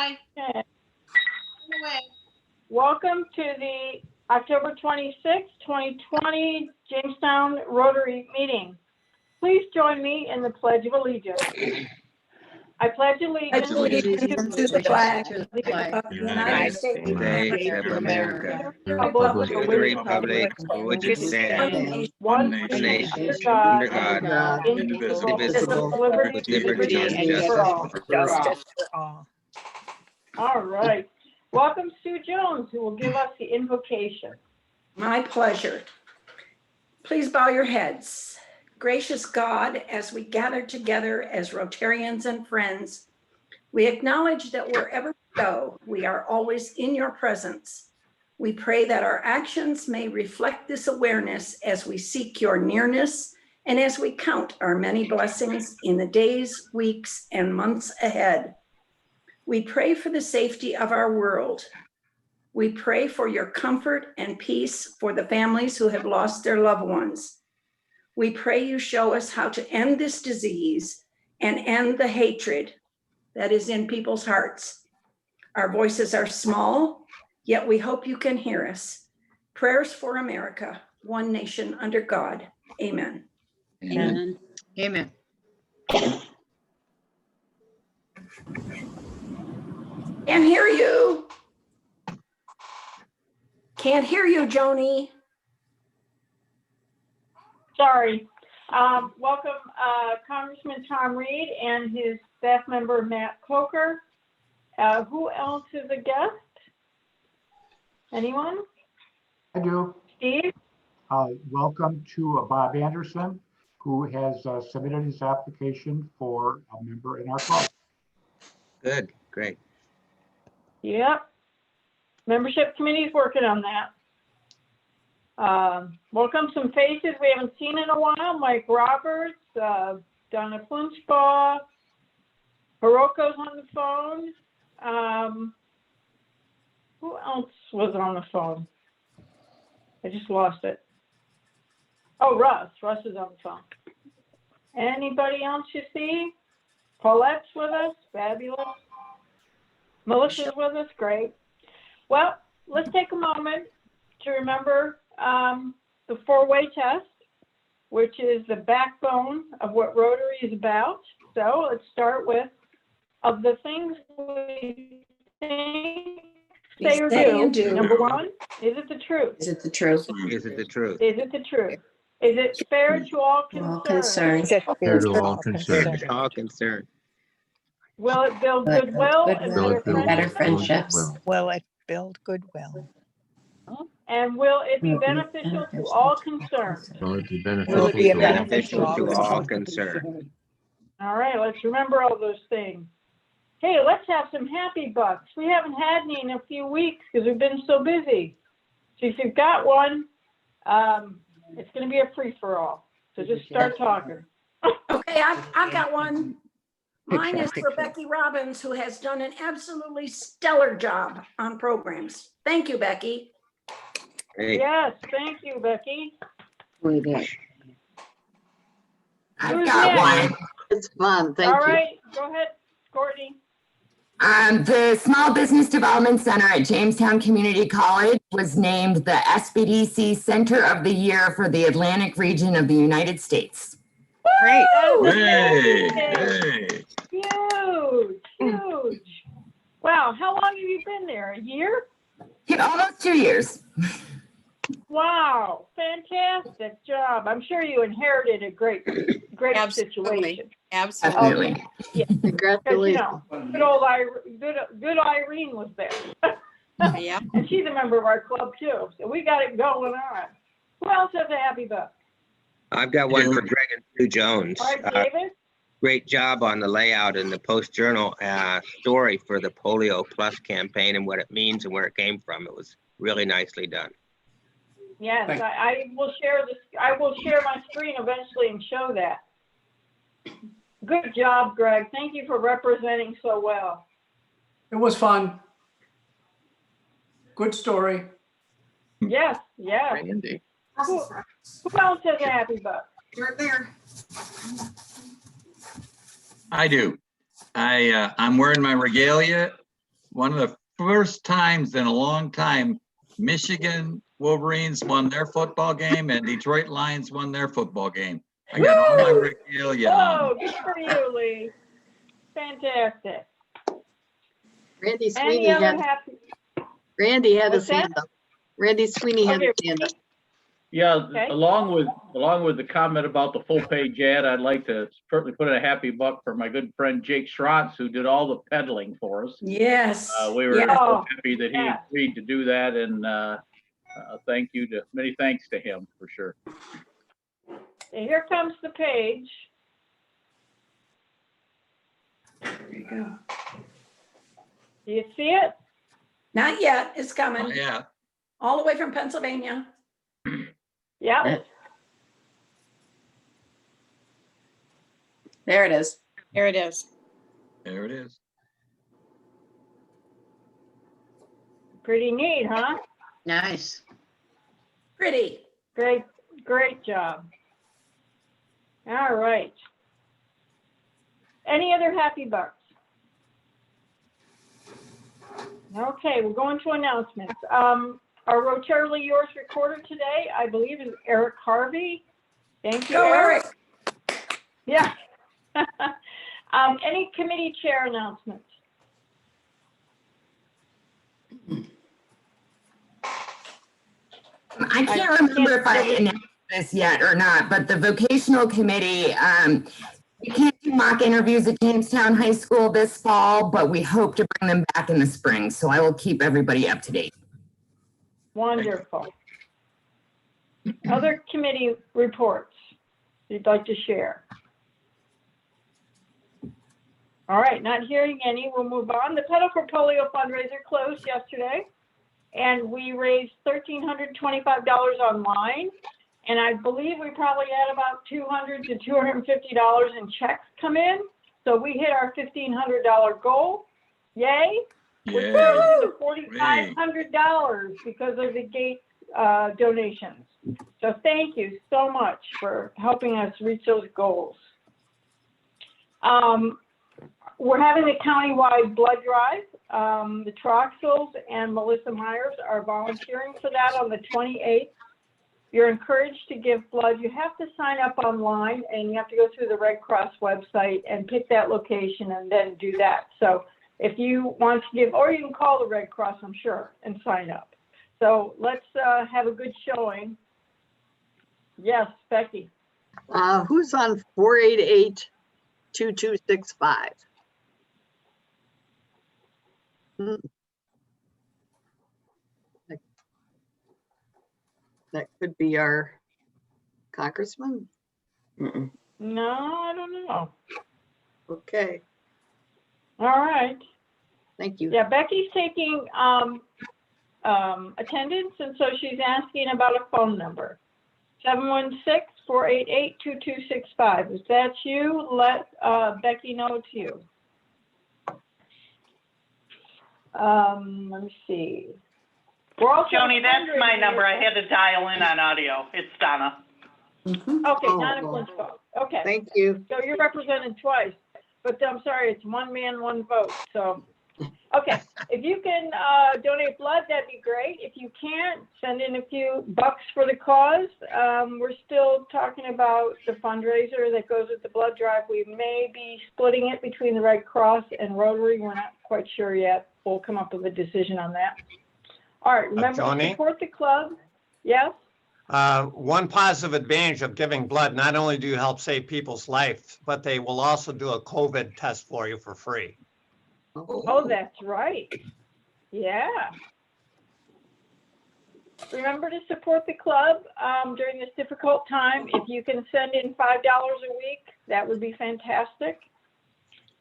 Aye. Okay. Welcome to the October 26, 2020 Jamestown Rotary meeting. Please join me in the Pledge of Allegiance. I pledge allegiance to the flag of the United States of America, Republic to the republic for which it stands, one nation, nation, under under God, God, indivisible, indivisible, with liberty with liberty and justice for all. All right. Welcome, Sue Jones, who will give us the invocation. My pleasure. Please bow your heads. Gracious God, as we gather together as Rotarians and friends, we acknowledge that wherever we go, we are always in your presence. We pray that our actions may reflect this awareness as we seek your nearness and as we count our many blessings in the days, weeks, and months ahead. We pray for the safety of our world. We pray for your comfort and peace for the families who have lost their loved ones. We pray you show us how to end this disease and end the hatred that is in people's hearts. Our voices are small, yet we hope you can hear us. Prayers for America, one nation under God. Amen. Amen. Amen. Can't hear you. Can't hear you, Joni. Sorry. Welcome, Congressman Tom Reed and his staff member, Matt Coker. Who else is a guest? Anyone? I do. Steve? Welcome to Bob Anderson, who has submitted his application for a member in our club. Good, great. Yep. Membership committee is working on that. Welcome some faces we haven't seen in a while. Mike Roberts, Donna Flinchbaugh, Hiroko's on the phone. Who else was on the phone? I just lost it. Oh, Russ. Russ is on the phone. Anybody else you see? Paulette's with us. Fabulous. Melissa's with us. Great. Well, let's take a moment to remember the four-way test, which is the backbone of what Rotary is about. So let's start with, of the things we think, say or do. Number one, is it the truth? Is it the truth? Is it the truth? Is it the truth? Is it fair to all concerned? Fair to all concerned. All concerned. Will it build goodwill and better friendships? Will it build goodwill? And will it be beneficial to all concerned? Will it be Will it be Beneficial to all concerned. All right, let's remember all those things. Hey, let's have some happy bucks. We haven't had any in a few weeks because we've been so busy. So if you've got one, it's going to be a free-for-all. So just start talking. Okay, I've got one. Mine is for Becky Robbins, who has done an absolutely stellar job on programs. Thank you, Becky. Great. Yes, thank you, Becky. I've Who's got next? one. It's fun. Thank All you. right, go ahead, Courtney. The Small Business Development Center at Jamestown Community College was named the SBDC Center of the Year for the Atlantic region of the United States. Great. That is Hey, amazing. hey. Huge, huge. Wow, how long have you been there? A year? Almost 2 years. Wow, fantastic job. I'm sure you inherited a great Absolutely. situation. Absolutely. Definitely. Because, you Congratulations. know, good old good Irene was there. Yeah. And she's a member of our club too. So we got it going on. Who else has a happy buck? I've got one for Greg and Sue Jones. All right, David? Great job on the layout and the Post-Journal story for the Polio Plus campaign and what it means and where it came from. It was really nicely done. Yes, I will share this. I will share my screen eventually and show that. Good job, Greg. Thank you for representing so well. It was fun. Good story. Yes, yes. Randy. Who else has a happy buck? Right there. I do. I'm wearing my regalia one of the first times in a long time, Michigan Wolverines won their football game and Detroit Lions won their football game. I got all my regalia on. Oh, good for you, Lee. Fantastic. Randy Any Sweeney other had, happy? Randy had What's his hand that? up. Randy Sweeney had Okay, his hand up. Yeah, Okay. along with the comment about the full page ad, I'd like to certainly put in a happy buck for my good friend Jake Schrotz, who did all the peddling for us. Yes. We were Yeah. so happy that he Yeah. agreed to do that, and many thanks to him for sure. And here comes the page. There you go. Do you see it? Not yet. It's coming. Oh, yeah. All the way from Pennsylvania. Yep. There it is. There it is. There it is. Pretty neat, huh? Nice. Pretty. Great job. All right. Any other happy bucks? Okay, we're going to announcements. Our Rotary Yours recorder today, I believe, is Eric Harvey. Thank you, Go, Eric. Eric. Yeah. Any committee chair announcements? I can't remember if I announced this yet or not, but the vocational committee, we can't do mock interviews at Jamestown High School this fall, but we hope to bring them back in the spring. So I will keep everybody up to date. Wonderful. Other committee reports you'd like to share? All right, not hearing any, we'll move on. The Pedal for Polio fundraiser closed yesterday, and we raised $1,325 online. And I believe we probably had about $200 to $250 in checks come in. So we hit our $1,500 goal. Yay! Which Yeah. goes into $4,500 because of the gate donations. So thank you so much for helping us reach those goals. We're having a countywide blood drive. The Troxels and Melissa Myers are volunteering for that on the 28th. You're encouraged to give blood. You have to sign up online and you have to go through the Red Cross website and pick that location and then do that. So if you want to give, or you can call the Red Cross, I'm sure, and sign up. So let's have a good showing. Yes, Becky. Who's on 488-2265? That could be our congressman. No, I don't know. Okay, All right. thank you. Yeah, Becky's taking attendance, and so she's asking about a phone number. 716-488-2265. If that's you, let Becky know it's you. Let me see. We're also Joni, that's my number. I had to dial in on audio. It's Donna. Okay, Oh, Donna well. Flinchbaugh. Okay, Thank you. so you're represented twice, but I'm sorry, it's one man, one vote. So, okay, if you can donate blood, that'd be great. If you can't, send in a few bucks for the cause. We're still talking about the fundraiser that goes with the blood drive. We may be splitting it between the Red Cross and Rotary. We're not quite sure yet. We'll come up with a decision on that. All right, remember to Joni? support the club. Yes? One positive advantage of giving blood, not only do you help save people's life, but they will also do a COVID test for you for free. Oh, that's right. Yeah. Remember to support the club during this difficult time. If you can send in $5 a week, that would be fantastic.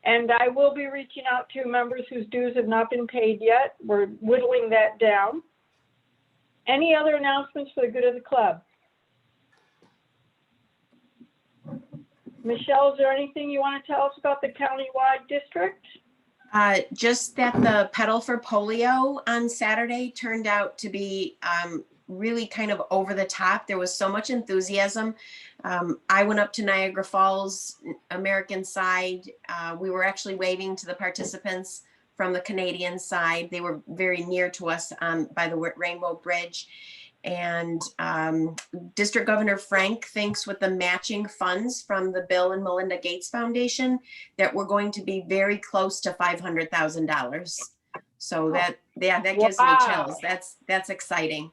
And I will be reaching out to members whose dues have not been paid yet. We're whittling that down. Any other announcements for the good of the club? Michelle, is there anything you want to tell us about the countywide district? Just that the Pedal for Polio on Saturday turned out to be really kind of over the top. There was so much enthusiasm. I went up to Niagara Falls, American side. We were actually waving to the participants from the Canadian side. They were very near to us by the Rainbow Bridge. And District Governor Frank thinks with the matching funds from the Bill and Melinda Gates Foundation that we're going to be very close to $500,000. So that gives me chills. That's exciting.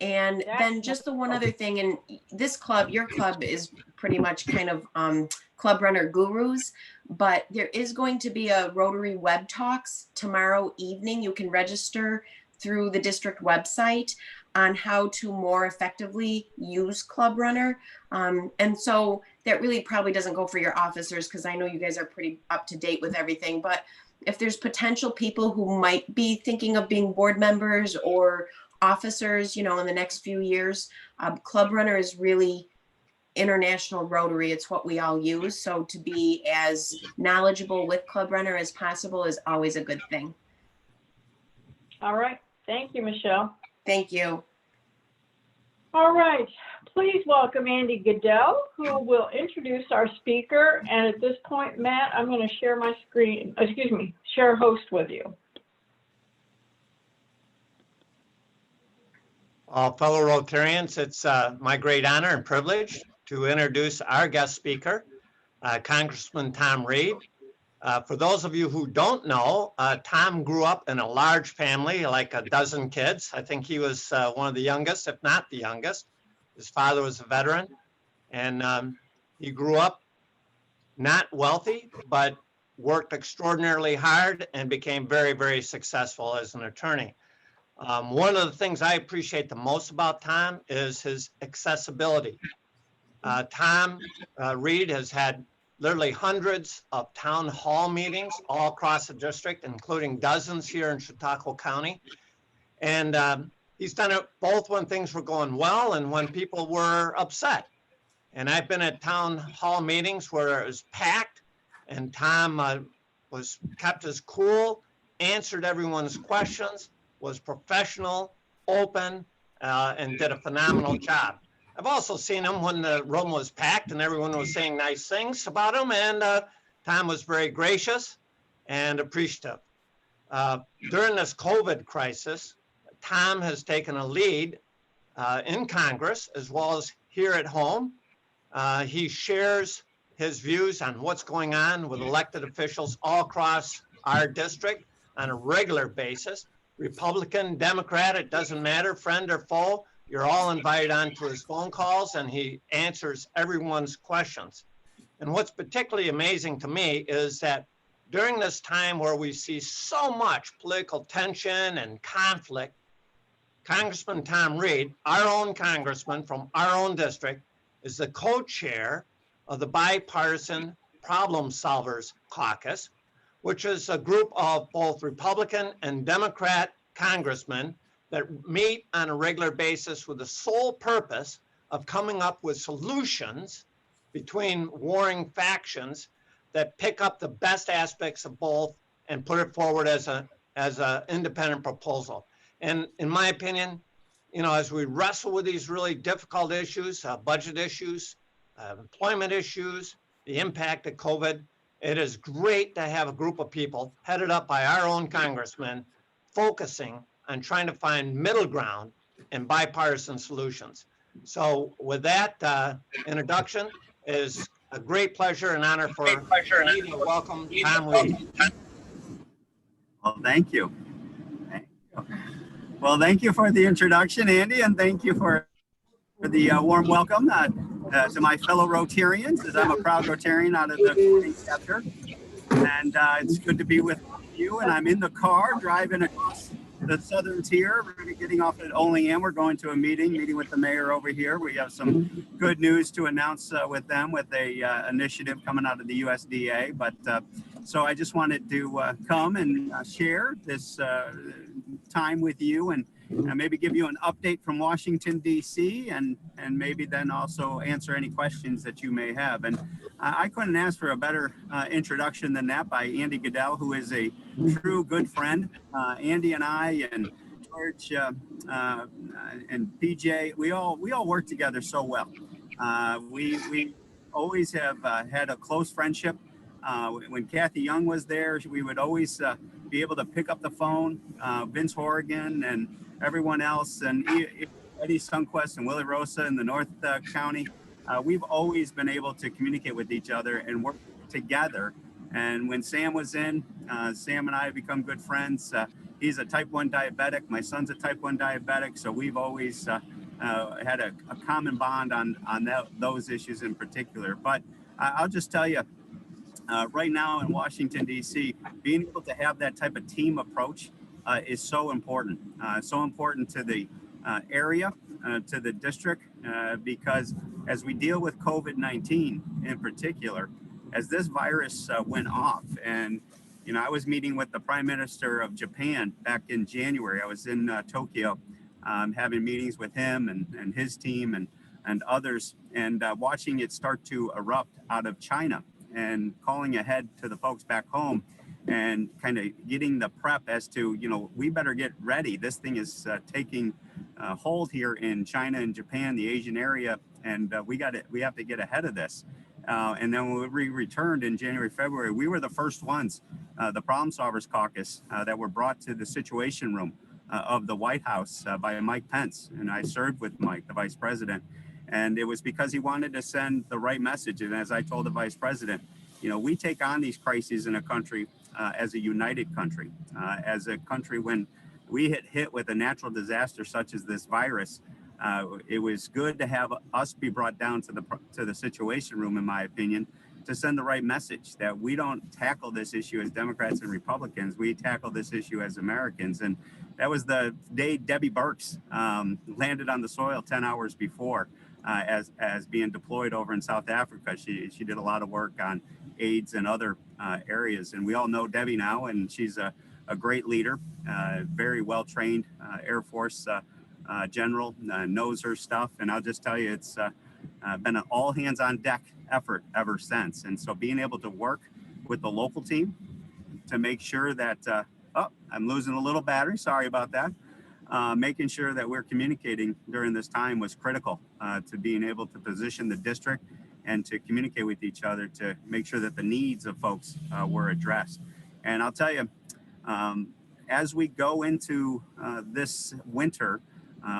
And then just the one other thing, and this club, your club is pretty much kind of club runner gurus, but there is going to be a Rotary Web Talks tomorrow evening. You can register through the district website on how to more effectively use Club Runner. And so that really probably doesn't go for your officers, because I know you guys are pretty up to date with everything, but if there's potential people who might be thinking of being board members or officers, you know, in the next few years, Club Runner is really international Rotary. It's what we all use. So to be as knowledgeable with Club Runner as possible is always a good thing. All right. Thank you, Michelle. Thank you. All right. Please welcome Andy Goodell, who will introduce our speaker. And at this point, Matt, I'm going to share my screen, share host with you. Fellow Rotarians, it's my great honor and privilege to introduce our guest speaker, Congressman Tom Reed. For those of you who don't know, Tom grew up in a large family, like a dozen kids. I think he was one of the youngest, if not the youngest. His father was a veteran, and he grew up not wealthy, but worked extraordinarily hard and became very, very successful as an attorney. One of the things I appreciate the most about Tom is his accessibility. Tom Reed has had literally hundreds of town hall meetings all across the district, including dozens here in Chautauqua County. And he's done it both when things were going well and when people were upset. And I've been at town hall meetings where it was packed, and Tom kept his cool, answered everyone's questions, was professional, open, and did a phenomenal job. I've also seen him when the room was packed and everyone was saying nice things about him, and Tom was very gracious and appreciative. During this COVID crisis, Tom has taken a lead in Congress as well as here at home. He shares his views on what's going on with elected officials all across our district on a regular basis. Republican, Democrat, it doesn't matter, friend or foe, you're all invited onto his phone calls, and he answers everyone's questions. And what's particularly amazing to me is that during this time where we see so much political tension and conflict, Congressman Tom Reed, our own congressman from our own district, is the co-chair of the Bipartisan Problem Solvers Caucus, which is a group of both Republican and Democrat congressmen that meet on a regular basis with the sole purpose of coming up with solutions between warring factions that pick up the best aspects of both and put it forward as a independent proposal. And in my opinion, you know, as we wrestle with these really difficult issues, budget issues, employment issues, the impact of COVID, it is great to have a group of people headed up by our own congressmen focusing on trying to find middle ground and bipartisan solutions. So with that introduction, it is a great pleasure and honor for me to welcome Tom Reed. Well, thank you. Well, thank you for the introduction, Andy, and thank you for the warm welcome to my fellow Rotarians, as I'm a proud Rotarian out of the 14th chapter. And it's good to be with you, and I'm in the car driving across the southern tier. We're getting off at Olean. We're going to a meeting with the mayor over here. We have some good news to announce with them with a initiative coming out of the USDA. But so I just wanted to come and share this time with you and maybe give you an update from Washington, D.C. and maybe then also answer any questions that you may have. And I couldn't ask for a better introduction than that by Andy Goodell, who is a true good friend. Andy and I and George and PJ, we all work together so well. We always have had a close friendship. When Kathy Young was there, we would always be able to pick up the phone, Vince Horrigan and everyone else, and Eddie Sundquist and Willie Rosa in the North County, we've always been able to communicate with each other and work together. And when Sam was in, Sam and I have become good friends. He's a type 1 diabetic. My son's a type 1 diabetic. So we've always had a common bond on those issues in particular. But I'll just tell you, right now in Washington, D.C., being able to have that type of team approach is so important. So important to the area, to the district, because as we deal with COVID-19 in particular, as this virus went off, and I was meeting with the Prime Minister of Japan back in January. I was in Tokyo, having meetings with him and his team and others, and watching it start to erupt out of China, and calling ahead to the folks back home and kind of getting the prep as to, we better get ready. This thing is taking hold here in China and Japan, the Asian area, and we have to get ahead of this. And then when we returned in January, February, we were the first ones, the Problem Solvers Caucus, that were brought to the Situation Room of the White House by Mike Pence. And I served with Mike, the Vice President. And it was because he wanted to send the right message. And as I told the Vice President, we take on these crises in a country as a united country, as a country when we hit with a natural disaster such as this virus. It was good to have us be brought down to the Situation Room, in my opinion, to send the right message that we don't tackle this issue as Democrats and Republicans. We tackle this issue as Americans. And that was the day Debbie Burks landed on the soil 10 hours before. As being deployed over in South Africa. She did a lot of work on AIDS and other areas. And we all know Debbie now, and she's a great leader, very well-trained Air Force general, knows her stuff. And I'll just tell you, it's been an all hands on deck effort ever since. And so being able to work with the local team to make sure that, I'm losing a little battery, sorry about that. Making sure that we're communicating during this time was critical to being able to position the district and to communicate with each other to make sure that the needs of folks were addressed. And I'll tell you, as we go into this winter,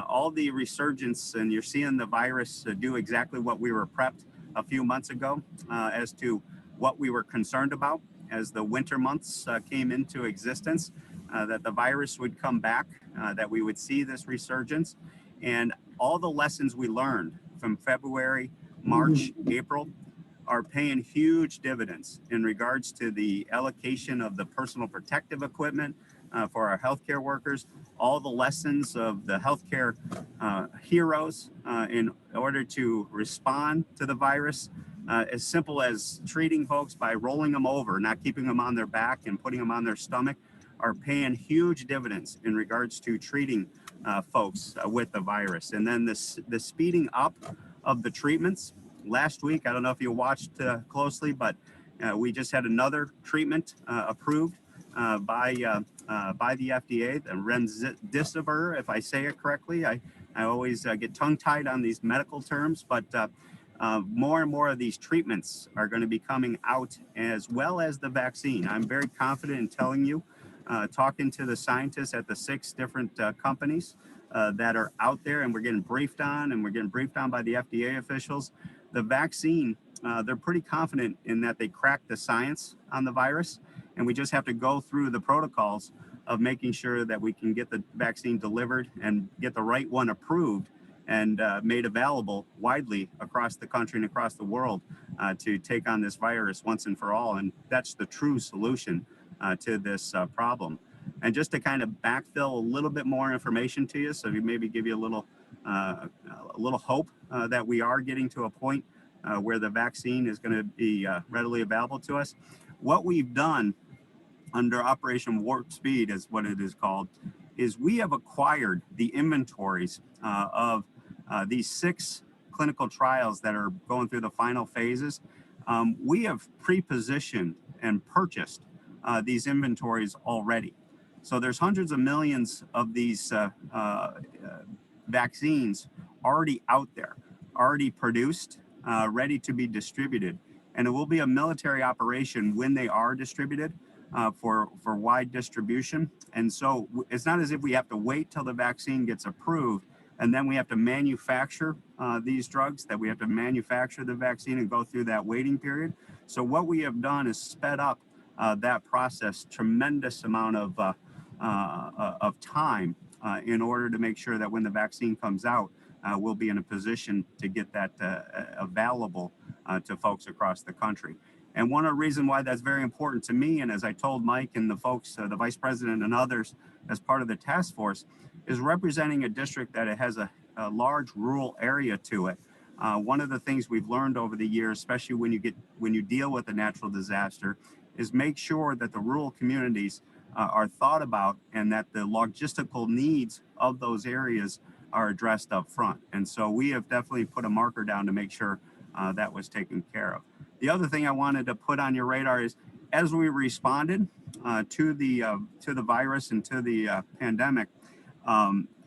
all the resurgence, and you're seeing the virus do exactly what we were prepped a few months ago as to what we were concerned about as the winter months came into existence. That the virus would come back, that we would see this resurgence. And all the lessons we learned from February, March, April are paying huge dividends in regards to the allocation of the personal protective equipment for our healthcare workers, all the lessons of the healthcare heroes in order to respond to the virus, as simple as treating folks by rolling them over, not keeping them on their back and putting them on their stomach, are paying huge dividends in regards to treating folks with the virus. And then the speeding up of the treatments. Last week, I don't know if you watched closely, but we just had another treatment approved by the FDA, the remdesivir, if I say it correctly. I always get tongue-tied on these medical terms, but more and more of these treatments are going to be coming out, as well as the vaccine. I'm very confident in telling you, talking to the scientists at the 6 different companies that are out there, and we're getting briefed on, by the FDA officials. The vaccine, they're pretty confident in that they cracked the science on the virus, and we just have to go through the protocols of making sure that we can get the vaccine delivered and get the right one approved and made available widely across the country and across the world to take on this virus once and for all. And that's the true solution to this problem. And just to kind of backfill a little bit more information to you, so maybe give you a little hope that we are getting to a point where the vaccine is going to be readily available to us. What we've done under Operation Warp Speed, is what it is called, is we have acquired the inventories of these 6 clinical trials that are going through the final phases. We have pre-positioned and purchased these inventories already. So there's hundreds of millions of these vaccines already out there, already produced, ready to be distributed. And it will be a military operation when they are distributed. for wide distribution. And so it's not as if we have to wait till the vaccine gets approved and then we have to manufacture these drugs, that we have to manufacture the vaccine and go through that waiting period. So what we have done is sped up that process, tremendous amount of time in order to make sure that when the vaccine comes out, we'll be in a position to get that available to folks across the country. And one of the reasons why that's very important to me, and as I told Mike and the folks, the vice president and others as part of the task force, is representing a district that it has a large rural area to it. One of the things we've learned over the years, especially when you deal with a natural disaster, is make sure that the rural communities are thought about and that the logistical needs of those areas are addressed up front. And so we have definitely put a marker down to make sure that was taken care of. The other thing I wanted to put on your radar is, as we responded to the virus and to the pandemic,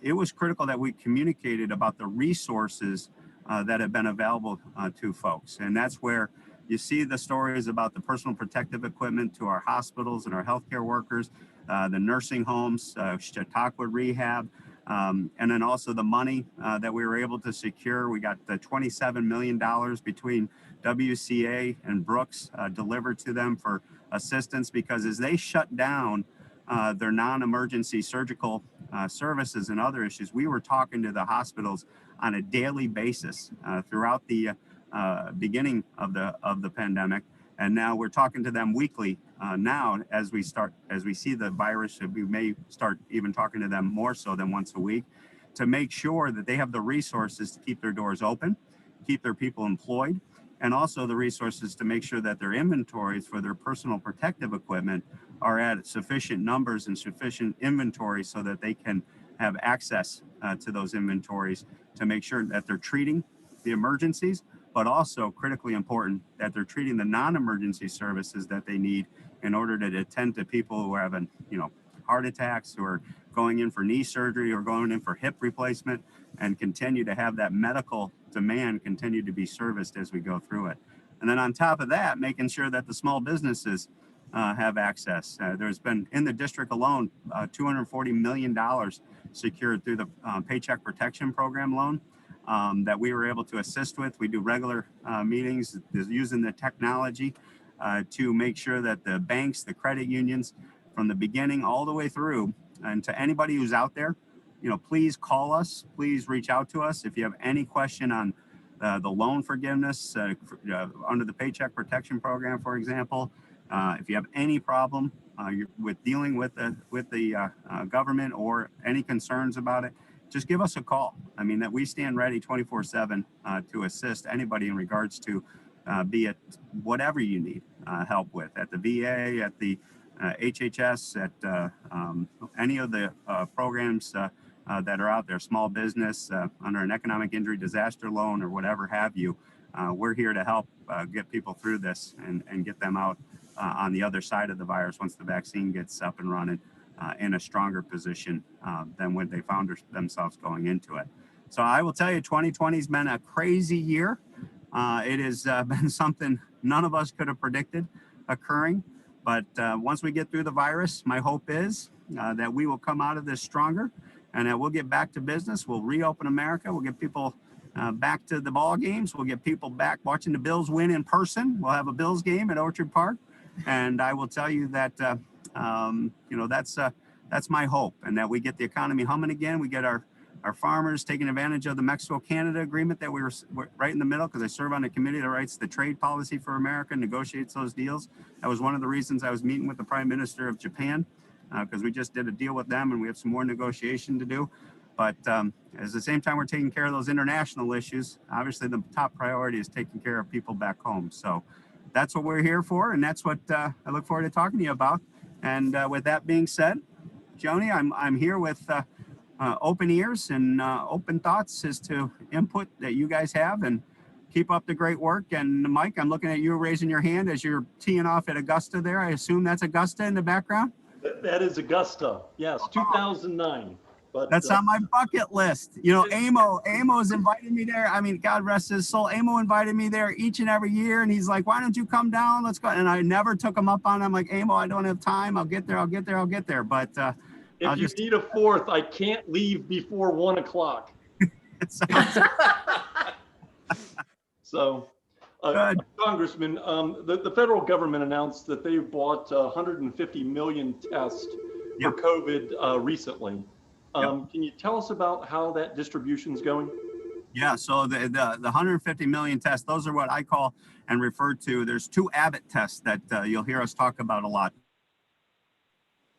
it was critical that we communicated about the resources that have been available to folks. And that's where you see the stories about the personal protective equipment to our hospitals and our healthcare workers, the nursing homes, Chautauqua Rehab, and then also the money that we were able to secure. We got the $27 million between WCA and Brooks delivered to them for assistance, because as they shut down their non-emergency surgical services and other issues, we were talking to the hospitals on a daily basis throughout the beginning of the pandemic, and now we're talking to them weekly. Now, as we see the virus, we may start even talking to them more so than once a week, to make sure that they have the resources to keep their doors open, keep their people employed, and also the resources to make sure that their inventories for their personal protective equipment are at sufficient numbers and sufficient inventory so that they can have access to those inventories to make sure that they're treating the emergencies, but also critically important that they're treating the non-emergency services that they need in order to attend to people who are having, heart attacks, who are going in for knee surgery or going in for hip replacement, and continue to have that medical demand continue to be serviced as we go through it. And then on top of that, making sure that the small businesses have access. There's been, in the district alone, $240 million secured through the Paycheck Protection Program loan that we were able to assist with. We do regular meetings using the technology to make sure that the banks, the credit unions, from the beginning all the way through, and to anybody who's out there, please call us, please reach out to us if you have any question on the loan forgiveness under the Paycheck Protection Program, for example. If you have any problem with dealing with the government or any concerns about it, just give us a call. I mean, that we stand ready 24/7 to assist anybody in regards to be it whatever you need help with at the VA, at the HHS, at any of the programs that are out there, small business, under an economic injury disaster loan or whatever have you. We're here to help get people through this and get them out on the other side of the virus once the vaccine gets up and running in a stronger position than when they found themselves going into it. So I will tell you, 2020 has been a crazy year. It has been something none of us could have predicted occurring. But once we get through the virus, my hope is that we will come out of this stronger and that we'll get back to business. We'll reopen America. We'll get people back to the ball games. We'll get people back watching the Bills win in person. We'll have a Bills game at Orchard Park. And I will tell you that, that's my hope, and that we get the economy humming again. We get our farmers taking advantage of the Mexico-Canada agreement that we're right in the middle, because I serve on a committee that writes the trade policy for America, negotiates those deals. That was one of the reasons I was meeting with the Prime Minister of Japan, because we just did a deal with them and we have some more negotiation to do. But at the same time, we're taking care of those international issues. Obviously, the top priority is taking care of people back home. So that's what we're here for, and that's what I look forward to talking to you about. And with that being said, Joni, I'm here with open ears and open thoughts as to input that you guys have, and keep up the great work. And Mike, I'm looking at you raising your hand as you're teeing off at Augusta there. I assume that's Augusta in the background? That is Augusta, yes, 2009. But That's on my bucket list. You know, Amo's invited me there. I mean, God rest his soul. Amo invited me there each and every year. And he's like, why don't you come down? Let's go. And I never took him up on it. I'm like, Amo, I don't have time. I'll get there. But if you need a fourth, I can't leave before 1 o'clock. So, Congressman, the federal government announced that they bought 150 million tests for COVID recently. Can you tell us about how that distribution is going? Yeah, so the 150 million tests, those are what I call and refer to. There's 2 Abbott tests that you'll hear us talk about a lot.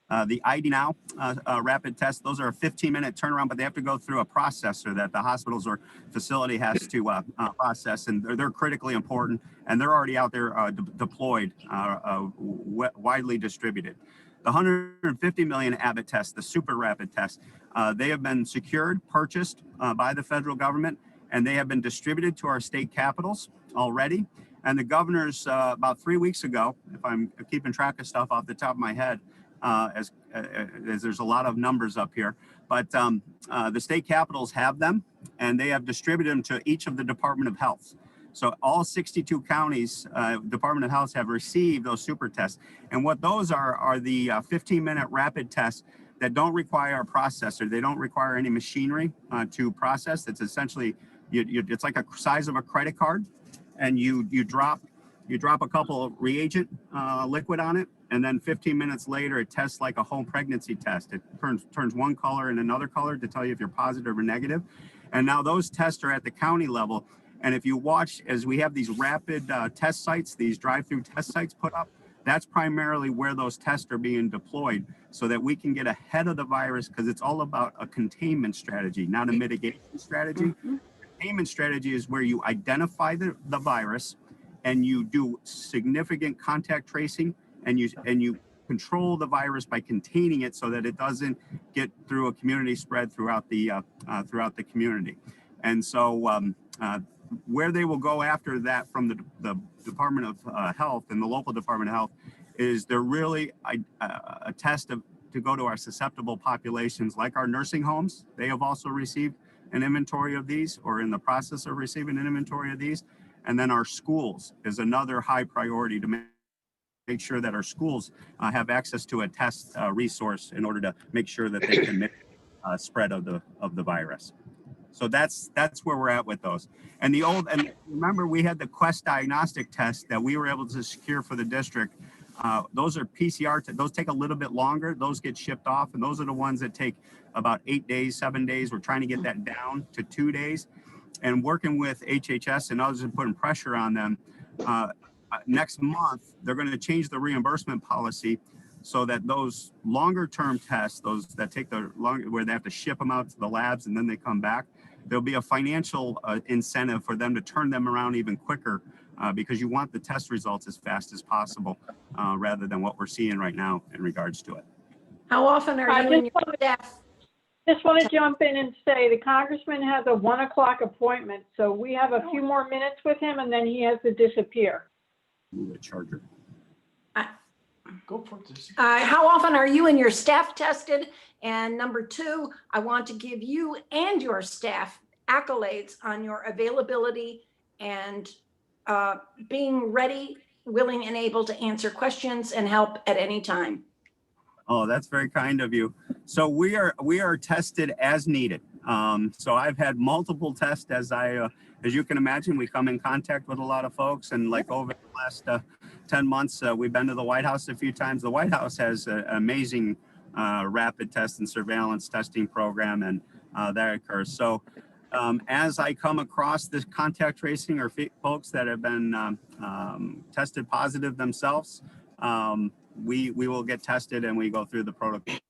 The ID Now rapid test, those are a 15-minute turnaround, but they have to go through a processor that the hospitals or facility has to process, and they're critically important, and they're already out there deployed, widely distributed. The 150 million Abbott tests, the super rapid tests, they have been secured, purchased by the federal government, and they have been distributed to our state capitals already. And the governors, about 3 weeks ago, if I'm keeping track of stuff off the top of my head, as there's a lot of numbers up here, but the state capitals have them, and they have distributed them to each of the Department of Health. So all 62 counties, Department of Health have received those super tests. And what those are the 15-minute rapid tests that don't require a processor. They don't require any machinery to process. It's essentially, it's like a size of a credit card, and you drop a couple of reagent liquid on it, and then 15 minutes later, it tests like a home pregnancy test. It turns one color and another color to tell you if you're positive or negative. And now those tests are at the county level. And if you watch, as we have these rapid test sites, these drive-through test sites put up, that's primarily where those tests are being deployed so that we can get ahead of the virus, because it's all about a containment strategy, not a mitigation strategy. Containment strategy is where you identify the virus and you do significant contact tracing, and you control the virus by containing it so that it doesn't get through a community spread throughout the community. And so where they will go after that from the Department of Health and the local Department of Health is they're really a test to go to our susceptible populations, like our nursing homes. They have also received an inventory of these, or in the process of receiving an inventory of these. And then our schools is another high priority to make sure that our schools have access to a test resource in order to make sure that they can mitigate spread of the virus. So that's where we're at with those. And remember, we had the Quest diagnostic test that we were able to secure for the district. Those are PCR, those take a little bit longer. Those get shipped off, and those are the ones that take about 8 days, 7 days. We're trying to get that down to 2 days. And working with HHS and others and putting pressure on them, next month, they're going to change the reimbursement policy so that those longer term tests, those that take where they have to ship them out to the labs and then they come back, there'll be a financial incentive for them to turn them around even quicker, because you want the test results as fast as possible, rather than what we're seeing right now in regards to it. How often are you and your staff? Just want to jump in and say the Congressman has a 1 o'clock appointment, so we have a few more minutes with him and then he has to disappear. Move a charger. Go for it. How often are you and your staff tested? And number 2, I want to give you and your staff accolades on your availability and being ready, willing, and able to answer questions and help at any time. Oh, that's very kind of you. So we are tested as needed. So I've had multiple tests as you can imagine. We come in contact with a lot of folks, and like over the last 10 months, we've been to the White House a few times. The White House has an amazing rapid test and surveillance testing program, and that occurs. So as I come across this contact tracing or folks that have been tested positive themselves, we will get tested and we go through the protocols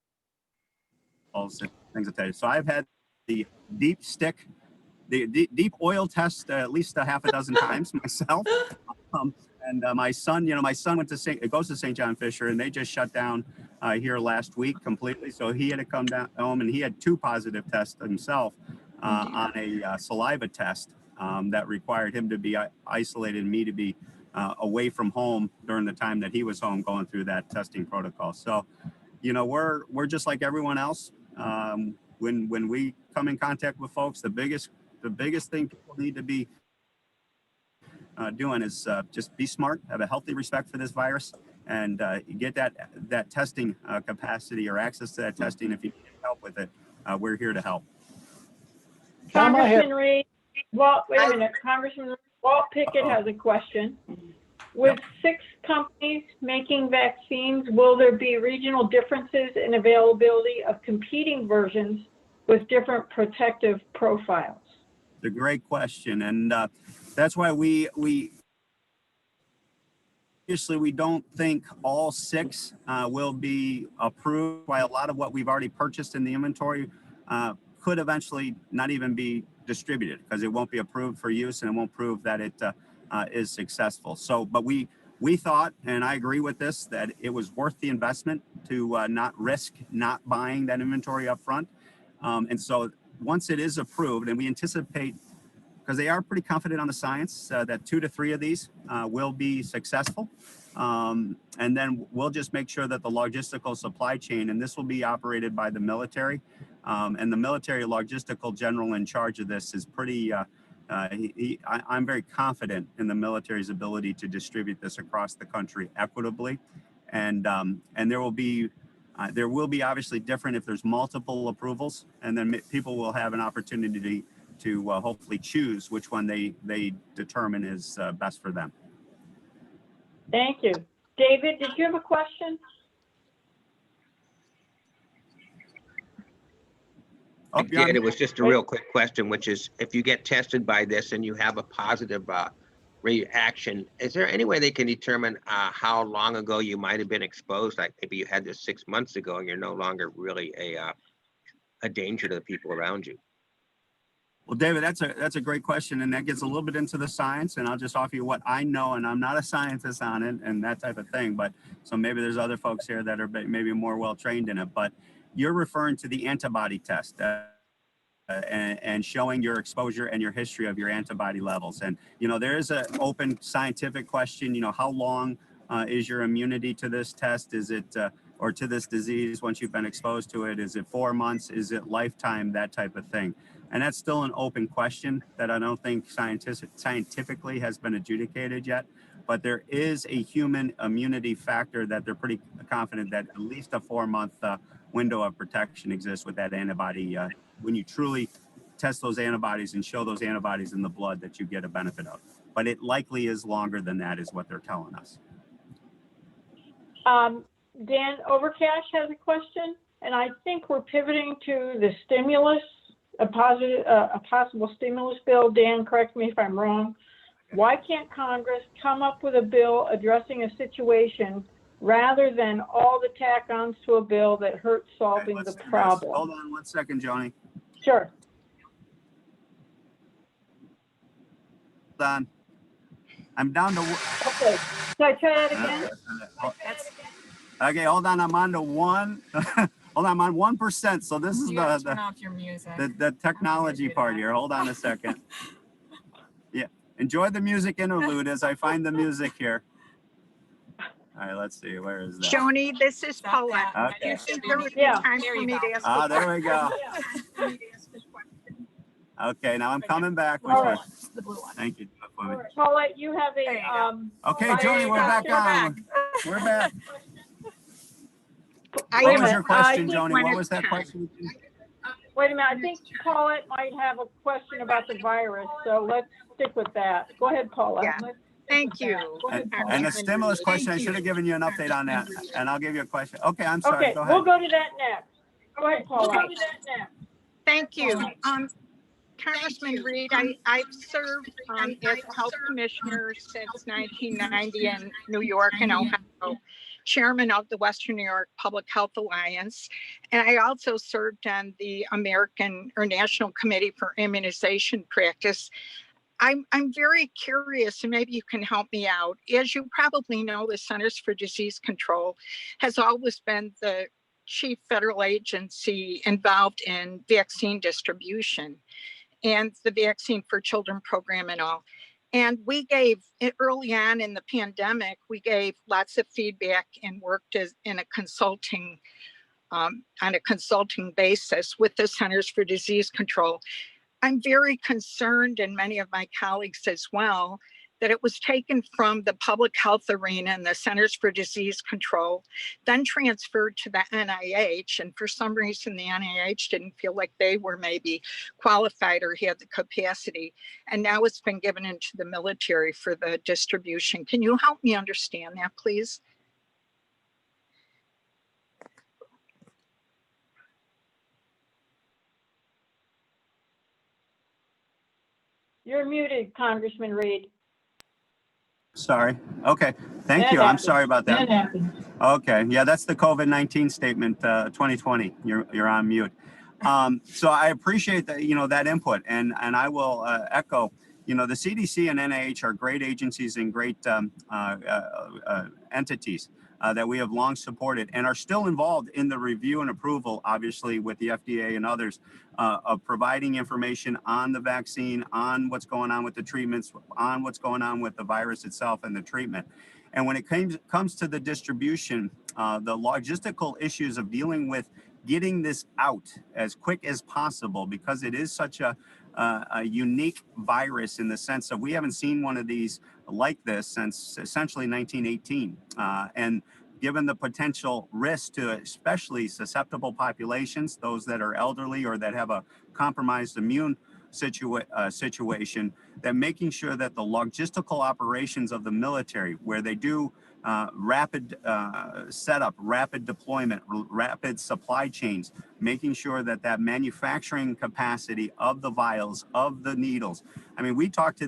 and things like that. So I've had the deep stick, the deep oil test at least a half a dozen times myself. And my son went to goes to St. John Fisher, and they just shut down here last week completely. So he had to come down home, and he had 2 positive tests himself on a saliva test that required him to be isolated and me to be away from home during the time that he was home going through that testing protocol. So, we're just like everyone else. when we come in contact with folks, the biggest thing people need to be doing is just be smart, have a healthy respect for this virus, and get that testing capacity or access to that testing. If you need help with it, we're here to help. Tom, I have- Congressman Reed, well, wait a minute, Congressman Walt Pickett has a question. With 6 companies making vaccines, will there be regional differences in availability of competing versions with different protective profiles? It's a great question, and that's why we obviously we don't think all 6 will be approved. Why a lot of what we've already purchased in the inventory could eventually not even be distributed because it won't be approved for use and it won't prove that it is successful. So, but we thought, and I agree with this, that it was worth the investment to not risk not buying that inventory up front. And so once it is approved, and we anticipate, because they are pretty confident on the science, that 2 to 3 of these will be successful. And then we'll just make sure that the logistical supply chain, and this will be operated by the military, and the military logistical general in charge of this is pretty, I'm very confident in the military's ability to distribute this across the country equitably. And there will be obviously different if there's multiple approvals, and then people will have an opportunity to hopefully choose which one they determine is best for them. Thank you. David, did you have a question? I did. It was just a real quick question, which is if you get tested by this and you have a positive reaction, is there any way they can determine how long ago you might have been exposed? Like maybe you had this 6 months ago and you're no longer really a danger to the people around you. Well, David, that's a great question, and that gets a little bit into the science, and I'll just offer you what I know, and I'm not a scientist on it and that type of thing, but so maybe there's other folks here that are maybe more well-trained in it, but you're referring to the antibody test and showing your exposure and your history of your antibody levels. And, you know, there is an open scientific question, you know, how long is your immunity to this test? Is it, or to this disease once you've been exposed to it? Is it 4 months? Is it lifetime? That type of thing. And that's still an open question that I don't think scientifically has been adjudicated yet. But there is a human immunity factor that they're pretty confident that at least a 4-month window of protection exists with that antibody. When you truly test those antibodies and show those antibodies in the blood that you get a benefit of. But it likely is longer than that is what they're telling us. Dan Overcash has a question, and I think we're pivoting to the stimulus, a possible stimulus bill. Dan, correct me if I'm wrong. Why can't Congress come up with a bill addressing a situation rather than all the tack-ons to a bill that hurts solving the problem? Hold on 1 second, Joni. Sure. Hold on. I'm down to. Okay. Can I try that again? Okay, hold on. I'm on to 1. Hold on, I'm on 1%. So this is turn off your music. the technology part here. Hold on a second. Yeah, enjoy the music interlude as I find the music here. All right, let's see. Where is that? Joni, this is Paulette. Okay. You think there would be time for me to ask a question? There we go. Okay, now I'm coming back. All right. The blue one. Thank you. All right, Paulette, you have a Okay, Joni, we're back on. We're back. What was your question, Joni? What was that question? Wait a minute. I think Paulette might have a question about the virus, so let's stick with that. Go ahead, Paulette. Yeah. Thank you. And the stimulus question, I should have given you an update on that, and I'll give you a question. Okay, I'm sorry. Okay, Go ahead. we'll go to that next. Go ahead, Paulette. Thank you. Congressman Reed, I've served as a health commissioner since 1990 in New York and Ohio, chairman of the Western New York Public Health Alliance, and I also served on the American or National Committee for Immunization Practice. I'm very curious, and maybe you can help me out. As you probably know, the Centers for Disease Control has always been the chief federal agency involved in vaccine distribution and the Vaccine for Children program and all. And we gave, early on in the pandemic, we gave lots of feedback and worked in a consulting on a consulting basis with the Centers for Disease Control. I'm very concerned, and many of my colleagues as well, that it was taken from the public health arena and the Centers for Disease Control, then transferred to the NIH. And for some reason, the NIH didn't feel like they were maybe qualified or had the capacity. And now it's been given into the military for the distribution. Can you help me understand that, please? You're muted, Congressman Reed. Sorry. Okay. Thank you. I'm sorry about that. Okay. Yeah, that's the COVID-19 statement, 2020. You're on mute. So I appreciate that, that input, and I will echo, the CDC and NIH are great agencies and great entities that we have long supported and are still involved in the review and approval, obviously, with the FDA and others, of providing information on the vaccine, on what's going on with the treatments, on what's going on with the virus itself and the treatment. And when it comes to the distribution, the logistical issues of dealing with getting this out as quick as possible, because it is such a unique virus in the sense that we haven't seen one of these like this since essentially 1918. And given the potential risk to especially susceptible populations, those that are elderly or that have a compromised immune situation, that making sure that the logistical operations of the military, where they do rapid setup, rapid deployment, rapid supply chains, making sure that that manufacturing capacity of the vials, of the needles. I mean, we talked to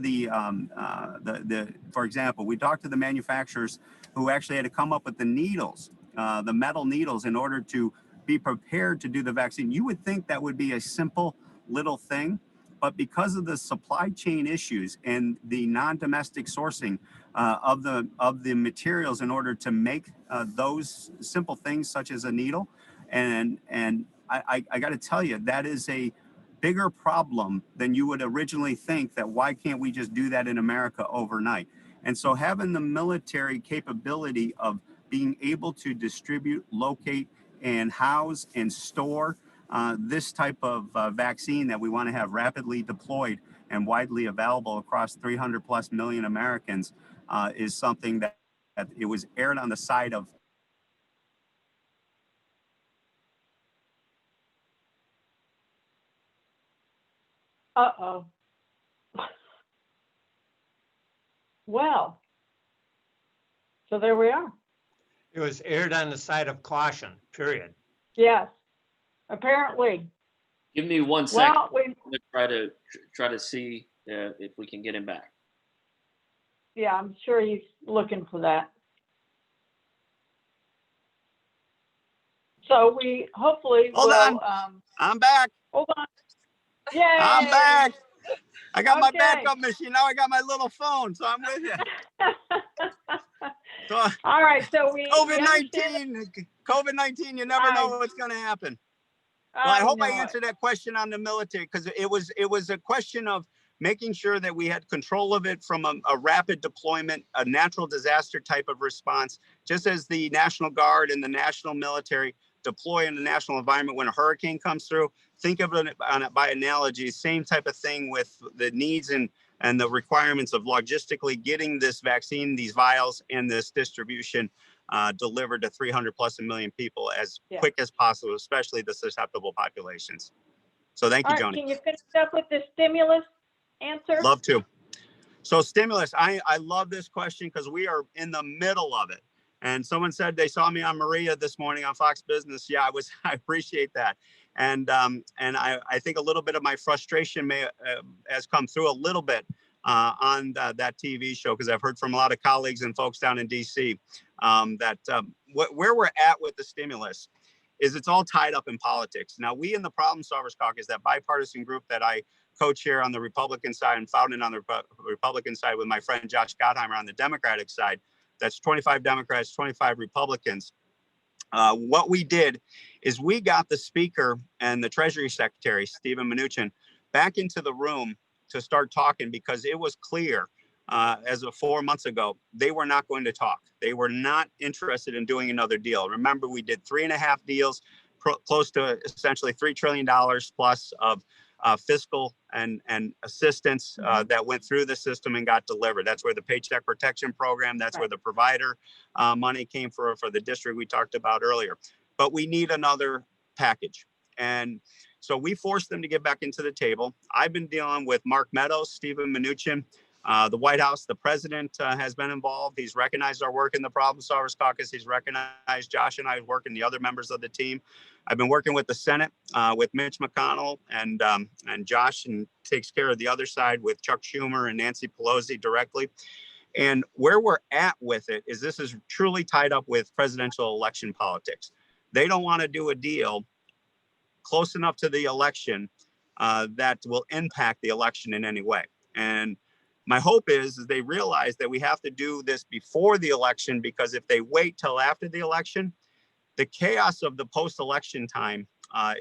for example, we talked to the manufacturers who actually had to come up with the needles, the metal needles, in order to be prepared to do the vaccine. You would think that would be a simple little thing, but because of the supply chain issues and the non-domestic sourcing of the materials in order to make those simple things such as a needle, and I got to tell you, that is a bigger problem than you would originally think, that why can't we just do that in America overnight? And so having the military capability of being able to distribute, locate, and house and store this type of vaccine that we want to have rapidly deployed and widely available across 300 plus million Americans is something that it was aired on the side of. Uh-oh. Well, so there we are. It was aired on the side of caution, period. Yes, apparently. Give me 1 second. Well, I'm gonna try to see if we can get him back. Yeah, I'm sure he's looking for that. So we hopefully Hold will. on. I'm back. Hold on. Yay! I'm back. I got my Okay. backup machine. Now I got my little phone, so I'm with you. So, all right. So we COVID-19, you never know what's going to happen. Well, I hope I answered that question on the military, because it was a question of making sure that we had control of it from a rapid deployment, a natural disaster type of response, just as the National Guard and the national military deploy in the national environment when a hurricane comes through. Think of it by analogy, same type of thing with the needs and the requirements of logistically getting this vaccine, these vials, and this distribution delivered to 300 plus a million people as quick as possible, especially the susceptible populations. So thank you, all right, Joni. can you finish up with the stimulus answer? Love to. So stimulus, I love this question because we are in the middle of it. And someone said they saw me on Maria this morning on Fox Business. Yeah, I appreciate that. And I think a little bit of my frustration has come through a little bit on that TV show, because I've heard from a lot of colleagues and folks down in DC that where we're at with the stimulus is it's all tied up in politics. Now, we in the Problem Solvers Caucus, that bipartisan group that I co-chair on the Republican side and founded on the Republican side with my friend Josh Gottheimer on the Democratic side, that's 25 Democrats, 25 Republicans. What we did is we got the Speaker and the Treasury Secretary, Stephen Mnuchin, back into the room to start talking, because it was clear as of 4 months ago, they were not going to talk. They were not interested in doing another deal. Remember, we did 3.5 deals close to essentially $3 trillion plus of fiscal and assistance that went through the system and got delivered. That's where the Paycheck Protection Program, that's where the provider money came for the district we talked about earlier. But we need another package. And so we forced them to get back into the table. I've been dealing with Mark Meadows, Stephen Mnuchin, the White House, the president has been involved. He's recognized our work in the Problem Solvers Caucus. He's recognized Josh and I work and the other members of the team. I've been working with the Senate, with Mitch McConnell and Josh, and takes care of the other side with Chuck Schumer and Nancy Pelosi directly. And where we're at with it is this is truly tied up with presidential election politics. They don't want to do a deal close enough to the election that will impact the election in any way. And my hope is they realize that we have to do this before the election, because if they wait till after the election, the chaos of the post-election time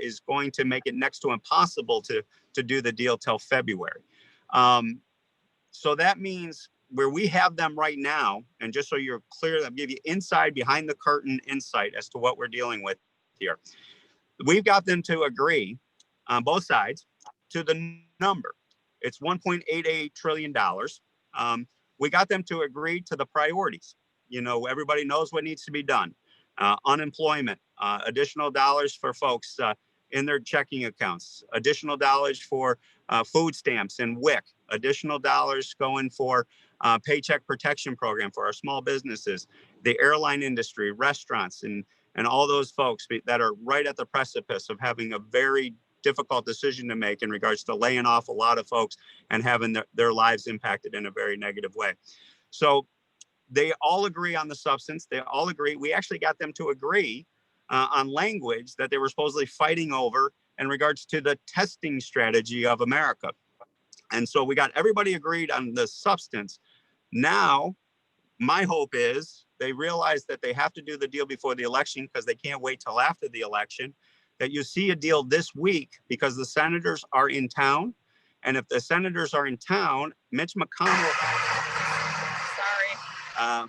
is going to make it next to impossible to do the deal till February. So that means where we have them right now, and just so you're clear, I'll give you inside, behind the curtain insight as to what we're dealing with here. We've got them to agree on both sides to the number. It's $1.88 trillion. We got them to agree to the priorities. You know, everybody knows what needs to be done. Unemployment, additional dollars for folks in their checking accounts, additional dollars for food stamps and WIC, additional dollars going for Paycheck Protection Program for our small businesses, the airline industry, restaurants, and all those folks that are right at the precipice of having a very difficult decision to make in regards to laying off a lot of folks and having their lives impacted in a very negative way. So they all agree on the substance. They all agree. We actually got them to agree on language that they were supposedly fighting over in regards to the testing strategy of America. And so we got everybody agreed on the substance. Now, my hope is they realize that they have to do the deal before the election because they can't wait till after the election, that you see a deal this week because the senators are in town. And if the senators are in town, Mitch McConnell. Sorry.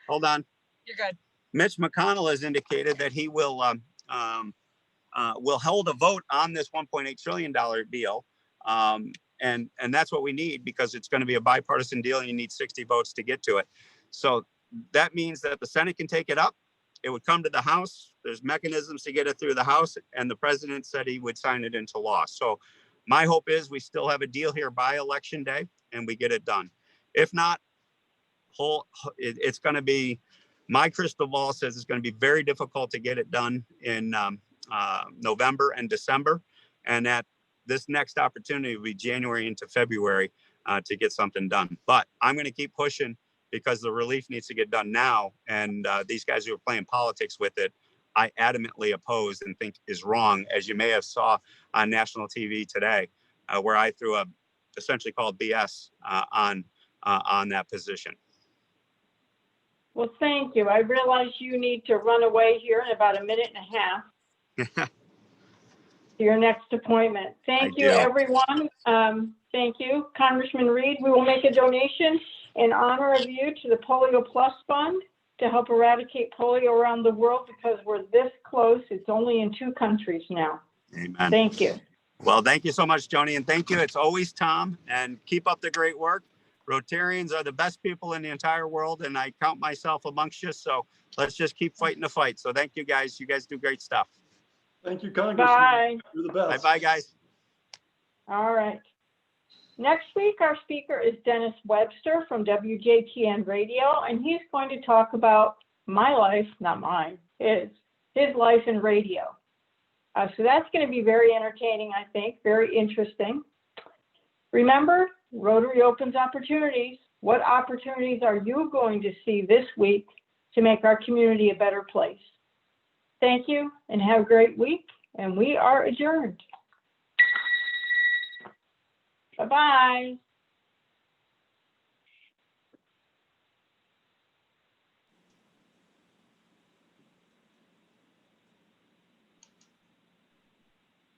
Hold on. You're good. Mitch McConnell has indicated that he will hold a vote on this $1.8 trillion deal. And that's what we need, because it's going to be a bipartisan deal and you need 60 votes to get to it. So that means that the Senate can take it up. It would come to the House. There's mechanisms to get it through the House, and the president said he would sign it into law. So my hope is we still have a deal here by election day and we get it done. If not, it's going to be, my crystal ball says it's going to be very difficult to get it done in November and December. And that this next opportunity will be January into February to get something done. But I'm going to keep pushing because the relief needs to get done now. And these guys who are playing politics with it, I adamantly oppose and think is wrong, as you may have saw on national TV today, where I threw a essentially called BS on that position. Well, thank you. I realize you need to run away here in about a minute and a half to your next appointment. Thank you, everyone. Thank you, Congressman Reed. We will make a donation in honor of you to the Polio Plus Fund to help eradicate polio around the world, because we're this close. It's only in 2 countries now. Amen. Thank you. Well, thank you so much, Joni, and thank you. It's always Tom, and keep up the great work. Rotarians are the best people in the entire world, and I count myself amongst you. So let's just keep fighting the fight. So thank you, guys. You guys do great stuff. Thank you, Congressman. Bye. You're the best. Bye, guys. All right. Next week, our speaker is Dennis Webster from WJTN Radio, and he's going to talk about my life, not mine, his life in radio. So that's going to be very entertaining, I think, very interesting. Remember, Rotary opens opportunities. What opportunities are you going to see this week to make our community a better place? Thank you and have a great week. And we are adjourned. Bye-bye.